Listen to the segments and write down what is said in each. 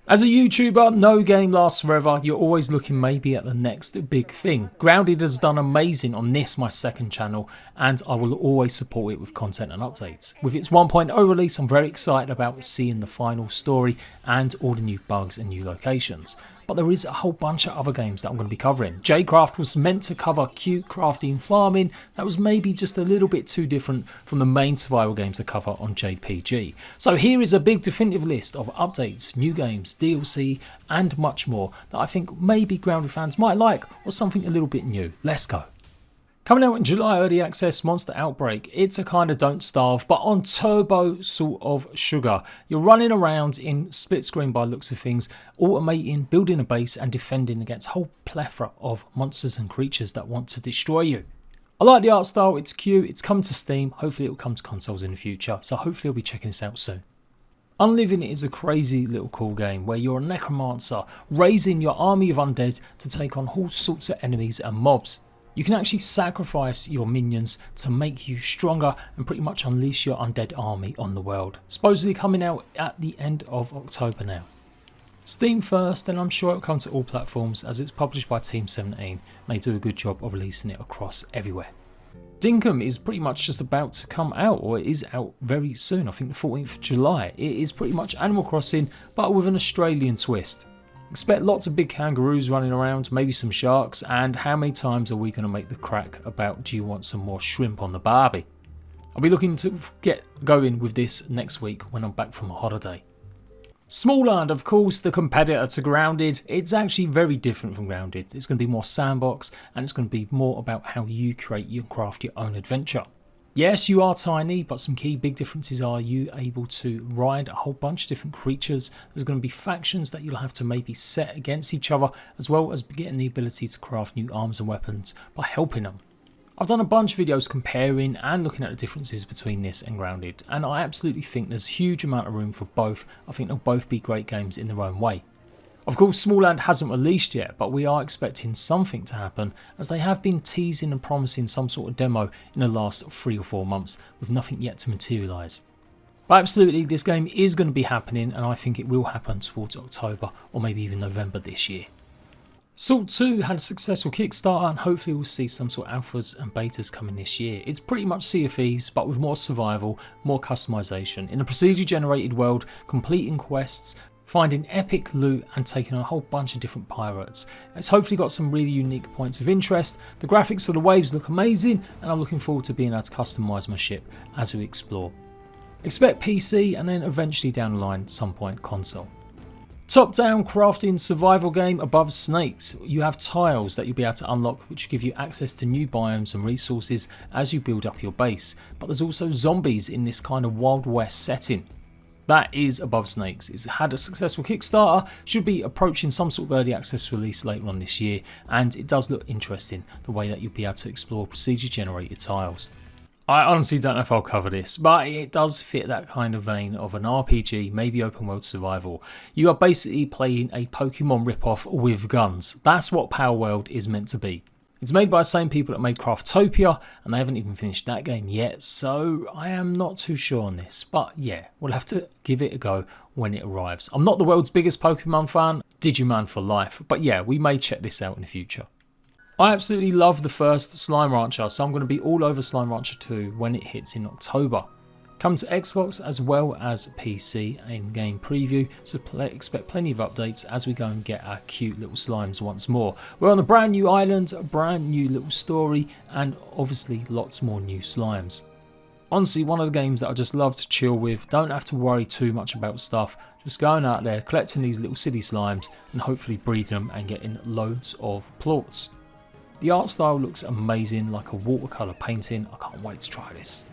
As a YouTuber, no game lasts forever. You're always looking maybe at the next big thing. Grounded has done amazing on this, my second channel, and I will always support it with content and updates. With its 1.0 release, I'm very excited about seeing the final story and all the new bugs and new locations. But there is a whole bunch of other games that I'm going to be covering. JCraft was meant to cover cute crafting and farming. That was maybe just a little bit too different from the main survival games I cover on JADE-PG. So here is a big definitive list of updates, new games, DLC and much more that I think maybe Grounded fans might like, or something a little bit new. Let's go. Coming out in July, early access, Monster Outbreak. It's a kind of Don't Starve, but on turbo sort of sugar. You're running around in split screen by looks of things, automating, building a base and defending against a whole plethora of monsters and creatures that want to destroy you. I like the art style, it's cute, it's coming to Steam, hopefully it will come to consoles in the future, so hopefully I'll be checking this out soon. Unliving is a crazy little cool game where you're a necromancer, raising your army of undead to take on all sorts of enemies and mobs. You can actually sacrifice your minions to make you stronger and pretty much unleash your undead army on the world. Supposedly coming out at the end of October now. Steam first, then I'm sure it'll come to all platforms as it's published by Team 17. They do a good job of releasing it across everywhere. Dinkum is pretty much just about to come out, or it is out very soon, I think the 14th of July. It is pretty much Animal Crossing but with an Australian twist. Expect lots of big kangaroos running around, maybe some sharks, and how many times are we going to make the crack about do you want some more shrimp on the barbie? I'll be looking to get going with this next week when I'm back from a holiday. Smalland, of course, the competitor to Grounded. It's actually very different from Grounded. It's going to be more sandbox and it's going to be more about how you create and craft your own adventure. Yes, you are tiny, but some key big differences are you able to ride a whole bunch of different creatures. There's going to be factions that you'll have to maybe set against each other, as well as getting the ability to craft new arms and weapons by helping them. I've done a bunch of videos comparing and looking at the differences between this and Grounded, and I absolutely think there's a huge amount of room for both. I think they'll both be great games in their own way. Of course, Smalland hasn't released yet, but we are expecting something to happen as they have been teasing and promising some sort of demo in the last 3 or 4 months with nothing yet to materialise. But absolutely, this game is going to be happening and I think it will happen towards October or maybe even November this year. Salt 2 had a successful Kickstarter and hopefully we'll see some sort of alphas and betas coming this year. It's pretty much Sea of Thieves but with more survival, more customization. In a procedure generated world, completing quests, finding epic loot and taking on a whole bunch of different pirates. It's hopefully got some really unique points of interest. The graphics of the waves look amazing and I'm looking forward to being able to customise my ship as we explore. Expect PC and then eventually down the line some point console. Top down crafting survival game Above Snakes. You have tiles that you'll be able to unlock which give you access to new biomes and resources as you build up your base. But there's also zombies in this kind of Wild West setting. That is Above Snakes. It's had a successful Kickstarter, should be approaching some sort of early access release later on this year, and it does look interesting the way that you'll be able to explore procedure generated tiles. I honestly don't know if I'll cover this, but it does fit that kind of vein of an RPG, maybe open world survival. You are basically playing a Pokemon ripoff with guns. That's what Power World is meant to be. It's made by the same people that made Craftopia and they haven't even finished that game yet, so I am not too sure on this, but yeah, we'll have to give it a go when it arrives. I'm not the world's biggest Pokemon fan, Digimon for life, but yeah, we may check this out in the future. I absolutely love the first Slime Rancher, so I'm going to be all over Slime Rancher 2 when it hits in October. Come to Xbox as well as PC in-game preview, so expect plenty of updates as we go and get our cute little slimes once more. We're on a brand new island, a brand new little story, and obviously lots more new slimes. Honestly, one of the games that I just love to chill with, don't have to worry too much about stuff, just going out there, collecting these little city slimes, and hopefully breeding them and getting loads of plorts. The art style looks amazing, like a watercolour painting. I can't wait to try this.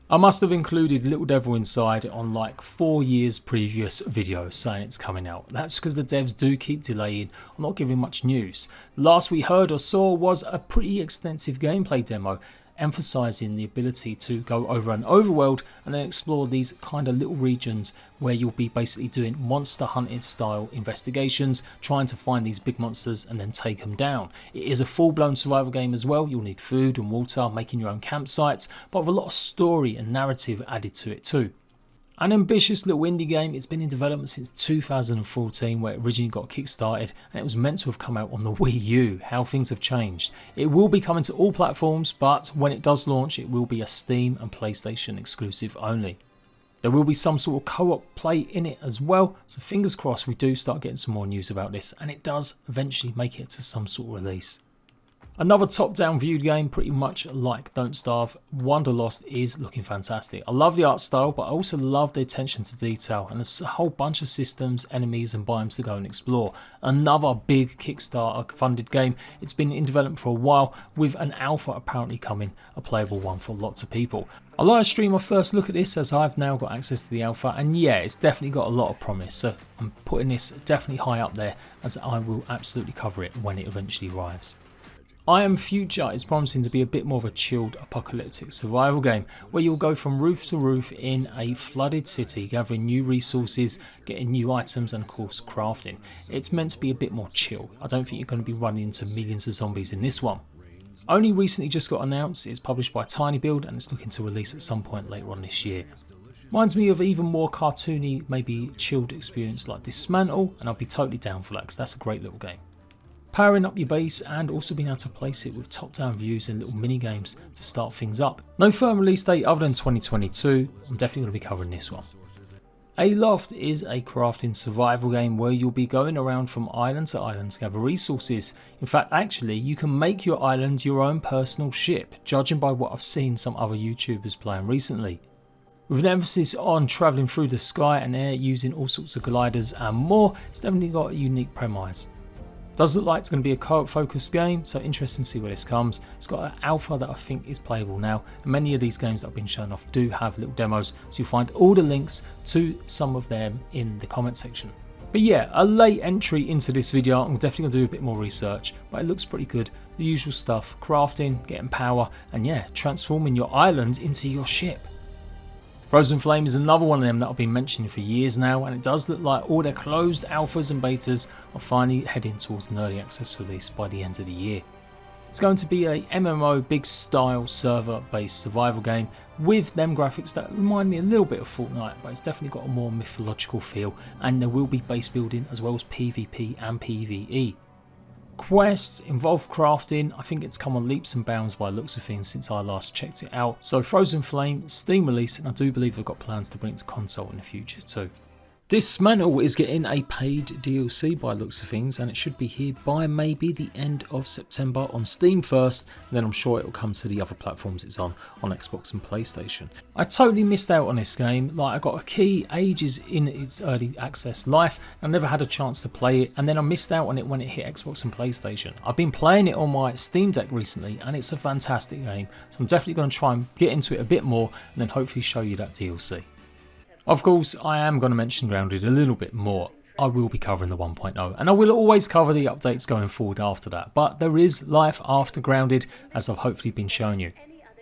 I must have included Little Devil Inside on like 4 years previous videos saying it's coming out. That's because the devs do keep delaying or not giving much news. The last we heard or saw was a pretty extensive gameplay demo emphasising the ability to go over an overworld and then explore these kind of little regions where you'll be basically doing monster hunting style investigations, trying to find these big monsters and then take them down. It is a full-blown survival game as well. You'll need food and water, making your own campsites, but with a lot of story and narrative added to it too. An ambitious little indie game. It's been in development since 2014, where it originally got kickstarted, and it was meant to have come out on the Wii U. How things have changed. It will be coming to all platforms, but when it does launch, it will be a Steam and PlayStation exclusive only. There will be some sort of co-op play in it as well, so fingers crossed we do start getting some more news about this, and it does eventually make it to some sort of release. Another top-down viewed game, pretty much like Don't Starve, Wanderlost is looking fantastic. I love the art style, but I also love the attention to detail, and there's a whole bunch of systems, enemies and biomes to go and explore. Another big Kickstarter funded game. It's been in development for a while, with an alpha apparently coming, a playable one for lots of people. I'll live stream my first look at this, as I've now got access to the alpha, and yeah, it's definitely got a lot of promise, so I'm putting this definitely high up there, as I will absolutely cover it when it eventually arrives. I Am Future is promising to be a bit more of a chilled apocalyptic survival game, where you'll go from roof to roof in a flooded city, gathering new resources, getting new items and of course crafting. It's meant to be a bit more chill. I don't think you're going to be running into millions of zombies in this one. Only recently just got announced. It's published by Tiny Build and it's looking to release at some point later on this year. Reminds me of even more cartoony, maybe chilled experience like Dismantle, and I'll be totally down for that because that's a great little game. Powering up your base and also being able to place it with top-down views and little mini games to start things up. No firm release date other than 2022, I'm definitely going to be covering this one. Aloft is a crafting survival game where you'll be going around from island to island to gather resources. In fact, actually, you can make your island your own personal ship, judging by what I've seen some other YouTubers playing recently. With an emphasis on travelling through the sky and air using all sorts of gliders and more, it's definitely got a unique premise. Does look like it's going to be a co-op focused game, so interesting to see where this comes. It's got an alpha that I think is playable now, and many of these games that have been shown off do have little demos, so you'll find all the links to some of them in the comment section. But yeah, a late entry into this video. I'm definitely going to do a bit more research, but it looks pretty good. The usual stuff, crafting, getting power, and yeah, transforming your island into your ship. Frozen Flame is another one of them that I've been mentioning for years now, and it does look like all their closed alphas and betas are finally heading towards an early access release by the end of the year. It's going to be a MMO big style server based survival game with them graphics that remind me a little bit of Fortnite, but it's definitely got a more mythological feel, and there will be base building as well as PvP and PvE. Quests involve crafting. I think it's come on leaps and bounds by the looks of things since I last checked it out. So Frozen Flame, Steam release, and I do believe they've got plans to bring it to console in the future too. Dismantle is getting a paid DLC by the looks of things, and it should be here by maybe the end of September on Steam first, and then I'm sure it will come to the other platforms it's on Xbox and PlayStation. I totally missed out on this game. Like, I got a key ages in its early access life, and I never had a chance to play it, and then I missed out on it when it hit Xbox and PlayStation. I've been playing it on my Steam Deck recently, and it's a fantastic game, so I'm definitely going to try and get into it a bit more, and then hopefully show you that DLC. Of course, I am going to mention Grounded a little bit more. I will be covering the 1.0, and I will always cover the updates going forward after that, but there is life after Grounded, as I've hopefully been showing you.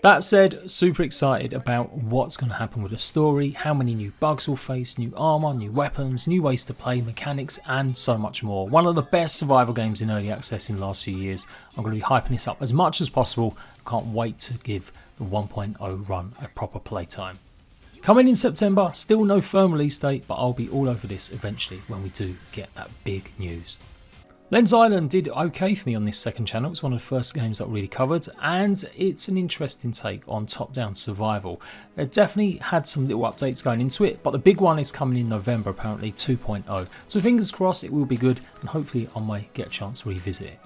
That said, super excited about what's going to happen with the story, how many new bugs we'll face, new armour, new weapons, new ways to play, mechanics, and so much more. One of the best survival games in early access in the last few years. I'm going to be hyping this up as much as possible. Can't wait to give the 1.0 run a proper playtime. Coming in September, still no firm release date, but I'll be all over this eventually when we do get that big news. Lens Island did okay for me on this second channel. It's one of the first games that I really covered, and it's an interesting take on top-down survival. They definitely had some little updates going into it, but the big one is coming in November apparently, 2.0. So fingers crossed it will be good, and hopefully I might get a chance to revisit it.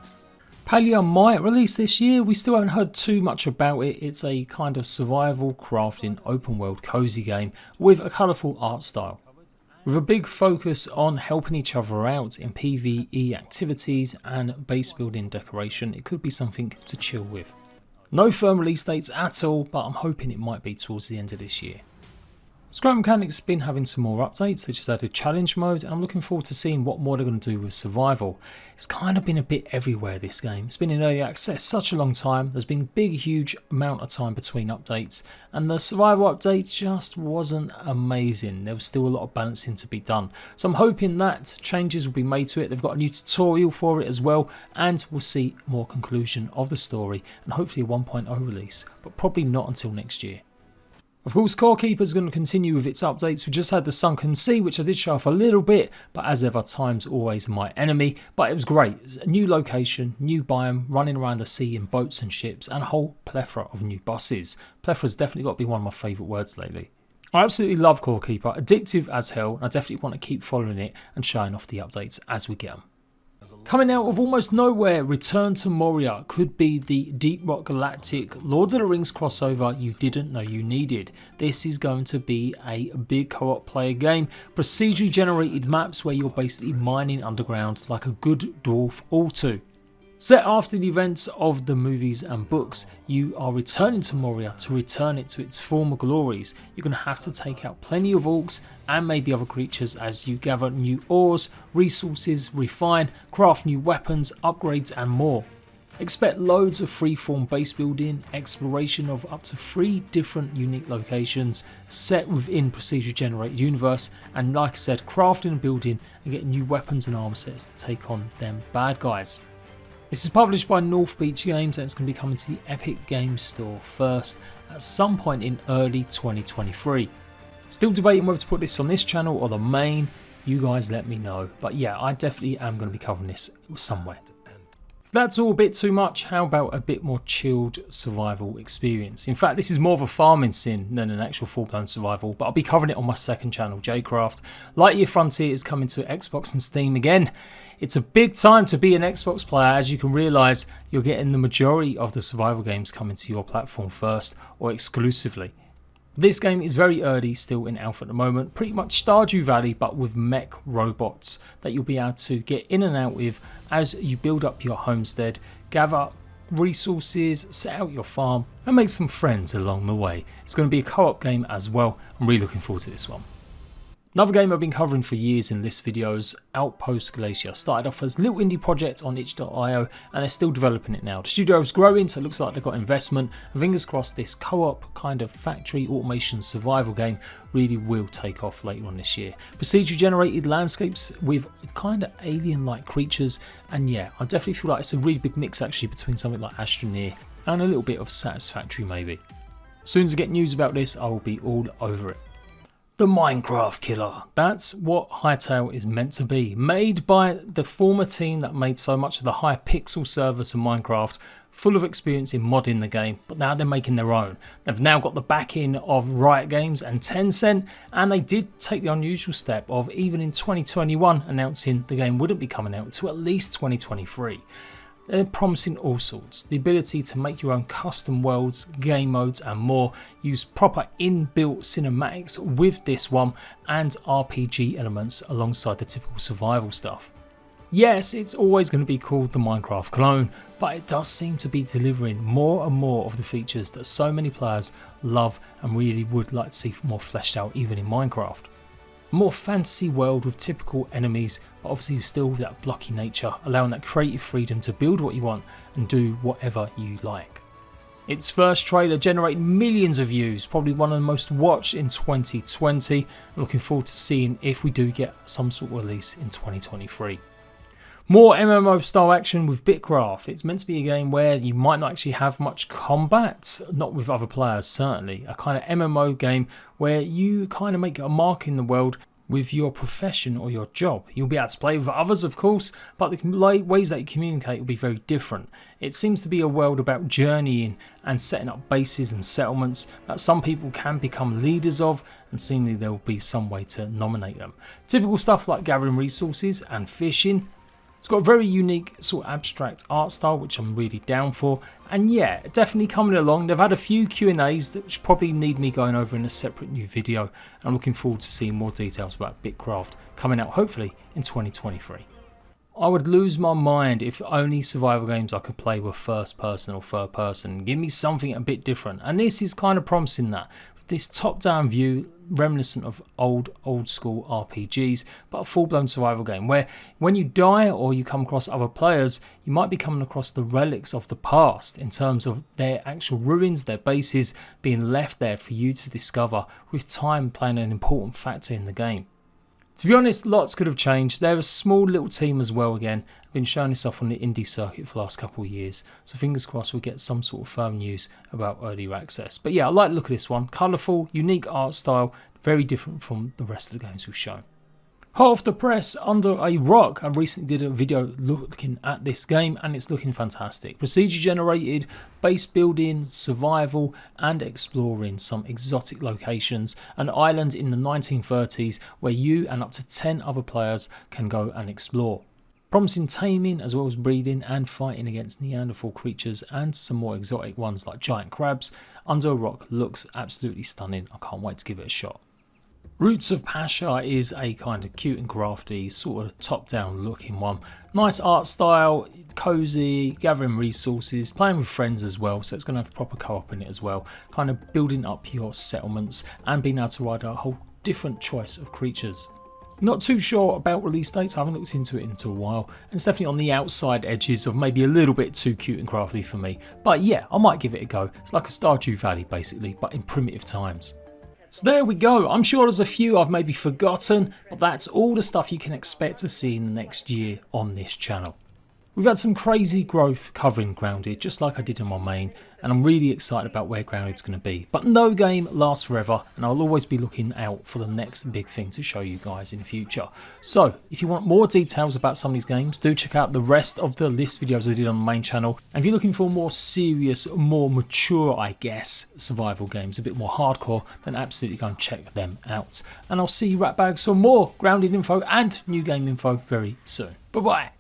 Palea might release this year. We still haven't heard too much about it. It's a kind of survival crafting open world cozy game with a colourful art style. With a big focus on helping each other out in PvE activities and base building decoration, it could be something to chill with. No firm release dates at all, but I'm hoping it might be towards the end of this year. Scrap Mechanic's been having some more updates. They just added challenge mode, and I'm looking forward to seeing what more they're going to do with survival. It's kind of been a bit everywhere, this game. It's been in early access such a long time. There's been a big huge amount of time between updates, and the survival update just wasn't amazing. There was still a lot of balancing to be done. So I'm hoping that changes will be made to it. They've got a new tutorial for it as well, and we'll see more conclusion of the story and hopefully a 1.0 release, but probably not until next year. Of course, Core Keeper is going to continue with its updates. We just had the Sunken Sea, which I did show off a little bit, but as ever, time's always my enemy. But it was great. A new location, new biome, running around the sea in boats and ships, and a whole plethora of new bosses. Plethora's definitely got to be one of my favourite words lately. I absolutely love Core Keeper, addictive as hell, and I definitely want to keep following it and showing off the updates as we get them. Coming out of almost nowhere, Return to Moria could be the Deep Rock Galactic Lord of the Rings crossover you didn't know you needed. This is going to be a big co-op player game, procedurally generated maps where you're basically mining underground like a good dwarf ought to. Set after the events of the movies and books, you are returning to Moria to return it to its former glories. You're going to have to take out plenty of orcs and maybe other creatures as you gather new ores, resources, refine, craft new weapons, upgrades and more. Expect loads of freeform base building, exploration of up to 3 different unique locations set within procedurally generated universe, and like I said, crafting and building and getting new weapons and armor sets to take on them bad guys. This is published by North Beach Games and it's going to be coming to the Epic Games Store first at some point in early 2023. Still debating whether to put this on this channel or the main, you guys let me know. But yeah, I definitely am going to be covering this somewhere. If that's all a bit too much, how about a bit more chilled survival experience? In fact, this is more of a farming sim than an actual full-blown survival, but I'll be covering it on my second channel, Bitcraft. Lightyear Frontier is coming to Xbox and Steam again. It's a big time to be an Xbox player, as you can realise you're getting the majority of the survival games coming to your platform first or exclusively. This game is very early, still in alpha at the moment, pretty much Stardew Valley but with mech robots that you'll be able to get in and out with as you build up your homestead, gather resources, set out your farm and make some friends along the way. It's going to be a co-op game as well. I'm really looking forward to this one. Another game I've been covering for years in list videos, Outpost GLACIER. Started off as a little indie project on itch.io and they're still developing it now. The studio is growing, so it looks like they've got investment. And fingers crossed this co-op kind of factory automation survival game really will take off later on this year. Procedurally generated landscapes with kind of alien-like creatures, and yeah, I definitely feel like it's a really big mix actually between something like Astroneer and a little bit of Satisfactory maybe. As soon as I get news about this, I will be all over it. The Minecraft Killer. That's what Hytale is meant to be. Made by the former team that made so much of the Hypixel service of Minecraft, full of experience in modding the game, but now they're making their own. They've now got the backing of Riot Games and Tencent, and they did take the unusual step of even in 2021 announcing the game wouldn't be coming out until at least 2023. They're promising all sorts, the ability to make your own custom worlds, game modes and more, use proper inbuilt cinematics with this one and RPG elements alongside the typical survival stuff. Yes, it's always going to be called the Minecraft clone, but it does seem to be delivering more and more of the features that so many players love and really would like to see more fleshed out even in Minecraft. A more fantasy world with typical enemies, but obviously still with that blocky nature, allowing that creative freedom to build what you want and do whatever you like. Its first trailer generated millions of views, probably one of the most watched in 2020. I'm looking forward to seeing if we do get some sort of release in 2023. More MMO style action with Bitcraft. It's meant to be a game where you might not actually have much combat, not with other players certainly. A kind of MMO game where you kind of make a mark in the world with your profession or your job. You'll be able to play with others of course, but the ways that you communicate will be very different. It seems to be a world about journeying and setting up bases and settlements that some people can become leaders of, and seemingly there will be some way to nominate them. Typical stuff like gathering resources and fishing. It's got a very unique sort of abstract art style which I'm really down for, and yeah, definitely coming along. They've had a few Q&As which probably need me going over in a separate new video, and I'm looking forward to seeing more details about Bitcraft coming out hopefully in 2023. I would lose my mind if only survival games I could play were first person or third person. Give me something a bit different, and this is kind of promising that. This top-down view reminiscent of old school RPGs, but a full-blown survival game where when you die or you come across other players, you might be coming across the relics of the past in terms of their actual ruins, their bases being left there for you to discover, with time playing an important factor in the game. To be honest, lots could have changed. They're a small little team as well again. Been showing this off on the indie circuit for the last couple of years. So fingers crossed we'll get some sort of firm news about early access. But yeah, I like the look of this one. Colourful, unique art style, very different from the rest of the games we've shown. Hot off the press, Under a Rock. I recently did a video looking at this game and it's looking fantastic. Procedure generated, base building, survival and exploring some exotic locations. An island in the 1930s where you and up to 10 other players can go and explore. Promising taming as well as breeding and fighting against Neanderthal creatures and some more exotic ones like giant crabs. Under a Rock looks absolutely stunning. I can't wait to give it a shot. Roots of PASHA is a kind of cute and crafty, sort of top-down looking one. Nice art style, cozy, gathering resources, playing with friends as well, so it's going to have proper co-op in it as well. Kind of building up your settlements and being able to ride a whole different choice of creatures. Not too sure about release dates, I haven't looked into it a while, and it's definitely on the outside edges of maybe a little bit too cute and crafty for me. But yeah, I might give it a go. It's like a Stardew Valley basically, but in primitive times. So there we go. I'm sure there's a few I've maybe forgotten, but that's all the stuff you can expect to see in the next year on this channel. We've had some crazy growth covering Grounded, just like I did in my main, and I'm really excited about where Grounded's going to be. But no game lasts forever, and I'll always be looking out for the next big thing to show you guys in the future. So, if you want more details about some of these games, do check out the rest of the list videos I did on the main channel. And if you're looking for more serious, more mature, I guess, survival games, a bit more hardcore, then absolutely go and check them out. And I'll see you ratbags for more Grounded info and new game info very soon. Bye bye!